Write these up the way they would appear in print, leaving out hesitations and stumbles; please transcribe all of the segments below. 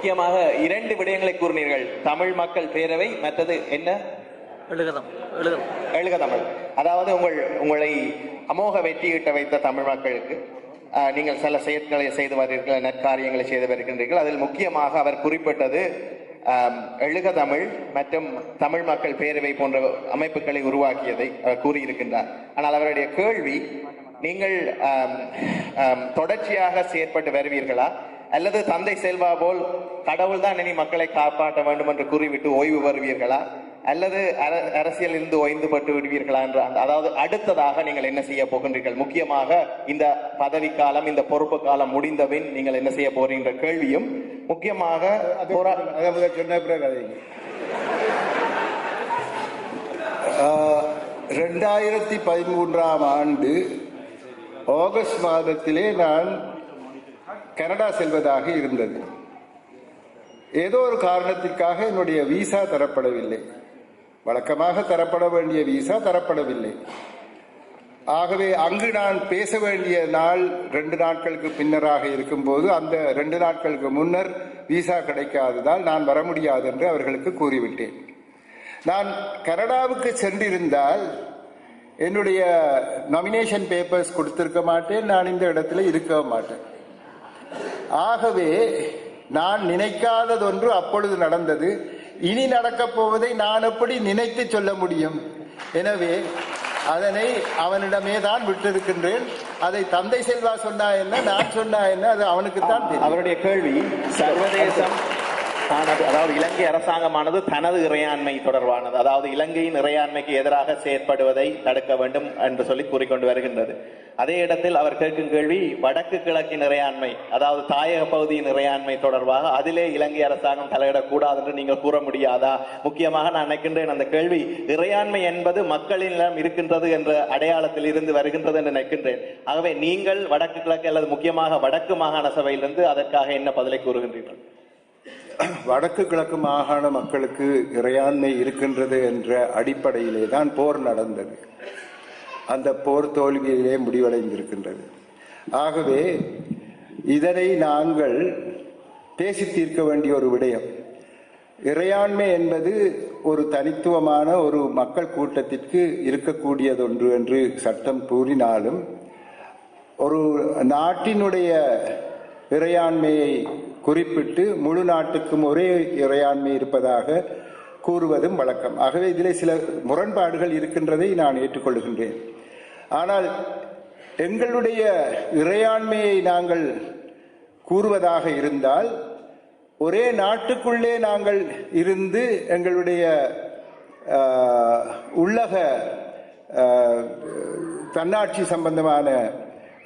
முக்கியமாக இரண்டு விடயங்களை கூறினீர்கள். தமிழ் மக்கள் பேரவை, மற்றது என்ன? எழுக தமிழ். அதாவது உங்களை அமோக வெற்றியிட்ட வைத்த தமிழ் மக்களுக்கு நீங்கள் சில செயற்களை செய்து வருகிறீர்கள், நற்காரியங்களை செய்து வருகின்றீர்கள். அதில் முக்கியமாக அவர் குறிப்பிட்டது எழுக தமிழ் மற்றும் தமிழ் மக்கள் பேரவை போன்ற அமைப்புகளை உருவாக்கியதை அவர் கூறியிருக்கின்றார். ஆனால் அவருடைய கேள்வி, நீங்கள் தொடர்ச்சியாக செயற்பட்டு வருவீர்களா, அல்லது தந்தை செல்வா போல் கடவுள் தான் இனி மக்களை காப்பாற்ற வேண்டும் என்று கூறிவிட்டு ஓய்வு வருவீர்களா, அல்லது அரசியல் இருந்து ஓய்ந்துபட்டு விடுவீர்களா என்ற அதாவது அடுத்ததாக நீங்கள் என்ன செய்ய போகின்றீர்கள், முக்கியமாக இந்த பதவி காலம், இந்த பொறுப்பு காலம் முடிந்தபின் நீங்கள் என்ன செய்ய போறீங்க கேள்வியும் முக்கியமாக 2013ஆம் ஆண்டு ஆகஸ்ட் மாதத்திலே நான் கனடா செல்வதாக இருந்தது. ஏதோ ஒரு காரணத்திற்காக என்னுடைய விசா தரப்படவில்லை. வழக்கமாக தரப்பட வேண்டிய விசா தரப்படவில்லை. ஆகவே அங்கு நான் பேச வேண்டிய நாள் 2 நாட்களுக்கு பின்னராக இருக்கும்போது அந்த 2 நாட்களுக்கு முன்னர் விசா கிடைக்காததால் நான் வர முடியாது என்று அவர்களுக்கு கூறிவிட்டேன். நான் கனடாவுக்கு சென்றிருந்தால் என்னுடைய நாமினேஷன் பேப்பர்ஸ் கொடுத்திருக்க மாட்டேன், நான் இந்த இடத்துல இருக்க மாட்டேன். ஆகவே நான் நினைக்காததொன்று அப்பொழுது நடந்தது. இனி நடக்கப் போவதை நான் எப்படி நினைத்து சொல்ல முடியும்? எனவே அதனை அவனிடமே தான் விட்டிருக்கின்றேன். அதை தந்தை செல்வா சொன்னா என்ன, நான் சொன்னா என்ன, அது அவனுக்குத்தான் தெரியும். அவருடைய கேள்வி சர்வதேசம், அதாவது இலங்கை அரசாங்கமானது தனது இறையாண்மை தொடர்பானது, அதாவது இலங்கையின் இறையாண்மைக்கு எதிராக செயற்படுவதை தடுக்க வேண்டும் என்று சொல்லி கூறிக்கொண்டு வருகின்றது. அதே இடத்தில் அவர் கேட்கும் கேள்வி வடக்கு கிழக்கின் இறையாண்மை, அதாவது தாயக பகுதியின் இறையாண்மை தொடர்பாக அதிலே இலங்கை அரசாங்கம் தலையிடக்கூடாது என்று நீங்கள் கூற முடியாதா? முக்கியமாக நான் நினைக்கின்றேன் அந்த கேள்வி இறையாண்மை என்பது மக்களிடம் இருக்கின்றது என்ற அடையாளத்தில் இருந்து வருகின்றது என்று நினைக்கின்றேன். ஆகவே நீங்கள் வடக்கு கிழக்கு அல்லது முக்கியமாக வடக்கு மாகாண சபையிலிருந்து அதற்காக என்ன பதிலை கூறுகின்றீர்கள்? வடக்கு கிழக்கு மாகாண மக்களுக்கு இறையாண்மை இருக்கின்றது என்ற அடிப்படையிலே தான் போர் நடந்தது. அந்த போர் தோல்வியிலே முடிவடைந்திருக்கின்றது. ஆகவே இதனை நாங்கள் பேசி தீர்க்க வேண்டிய ஒரு விடயம். இறையாண்மை என்பது ஒரு தனித்துவமான ஒரு மக்கள் கூட்டத்திற்கு இருக்கக்கூடியதொன்று என்று சட்டம் கூறினாலும் ஒரு நாட்டினுடைய இறையாண்மையை குறிப்பிட்டு முழு நாட்டுக்கும் ஒரே இறையாண்மை இருப்பதாக கூறுவதும் வழக்கம். ஆகவே இதில் சில முரண்பாடுகள் இருக்கின்றதை நான் ஏற்றுக்கொள்கின்றேன். ஆனால் எங்களுடைய இறையாண்மையை நாங்கள் கூறுவதாக இருந்தால் ஒரே நாட்டுக்குள்ளே நாங்கள் இருந்து எங்களுடைய உள்ளக தன்னாட்சி சம்பந்தமான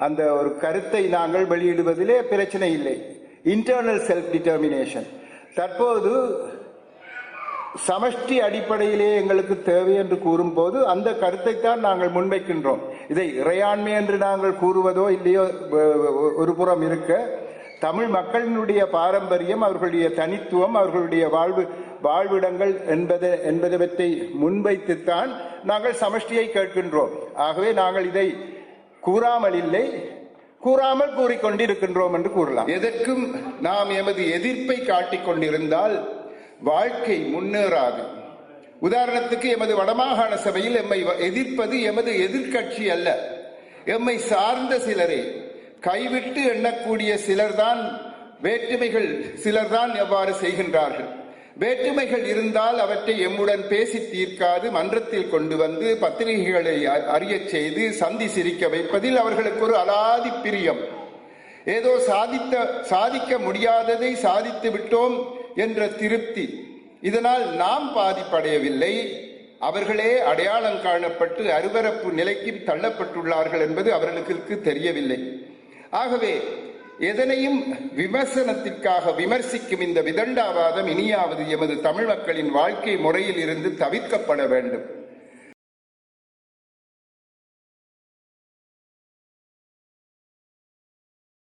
அந்த ஒரு கருத்தை நாங்கள் வெளியிடுவதிலே பிரச்சனை இல்லை. இன்டர்னல் செல்ஃப் டிட்டர்மினேஷன் தற்போது சமஷ்டி அடிப்படையிலே எங்களுக்கு தேவை என்று கூறும்போது அந்த கருத்தை தான் நாங்கள் முன்வைக்கின்றோம். இதை இறையாண்மை என்று நாங்கள் கூறுவதோ இல்லையோ ஒரு புறம் இருக்க, தமிழ் மக்களினுடைய பாரம்பரியம், அவர்களுடைய தனித்துவம், அவர்களுடைய வாழ்விடங்கள் என்பதை முன்வைத்துத்தான் நாங்கள் சமஷ்டியை கேட்கின்றோம். ஆகவே நாங்கள் இதை கூறாமல் இல்லை, கூறாமல் கூறிக்கொண்டிருக்கின்றோம் என்று கூறலாம். எதற்கும் நாம் எமது எதிர்ப்பை காட்டிக் கொண்டிருந்தால் வாழ்க்கை முன்னேறாது. உதாரணத்துக்கு எமது வடமாகாண சபையில் எம்மை எதிர்ப்பது எமது எதிர்கட்சி அல்ல, எம்மை சார்ந்த சிலரே. கைவிட்டு எண்ணக்கூடிய சிலர்தான், வேற்றுமைகள் சிலர்தான் எவ்வாறு செய்கின்றார்கள். வேற்றுமைகள் இருந்தால் அவற்றை எம்முடன் பேசி தீர்க்காது மன்றத்தில் கொண்டு வந்து பத்திரிகைகளை அறியச் செய்து சந்தி சிரிக்க வைப்பதில் அவர்களுக்கு ஒரு அலாதி பிரியம். ஏதோ சாதிக்க முடியாததை சாதித்து விட்டோம் என்ற திருப்தி. இதனால் நாம் பாதிப்படையவில்லை, அவர்களே அடையாளம் காணப்பட்டு அருவரப்பு நிலைக்கு தள்ளப்பட்டுள்ளார்கள் என்பது அவர்களுக்கு தெரியவில்லை. ஆகவே எதனையும் விமர்சனத்திற்காக விமர்சிக்கும் இந்த விதண்டாவாதம் இனியாவது எமது தமிழ் மக்களின் வாழ்க்கை முறையில் இருந்து தவிர்க்கப்பட வேண்டும்.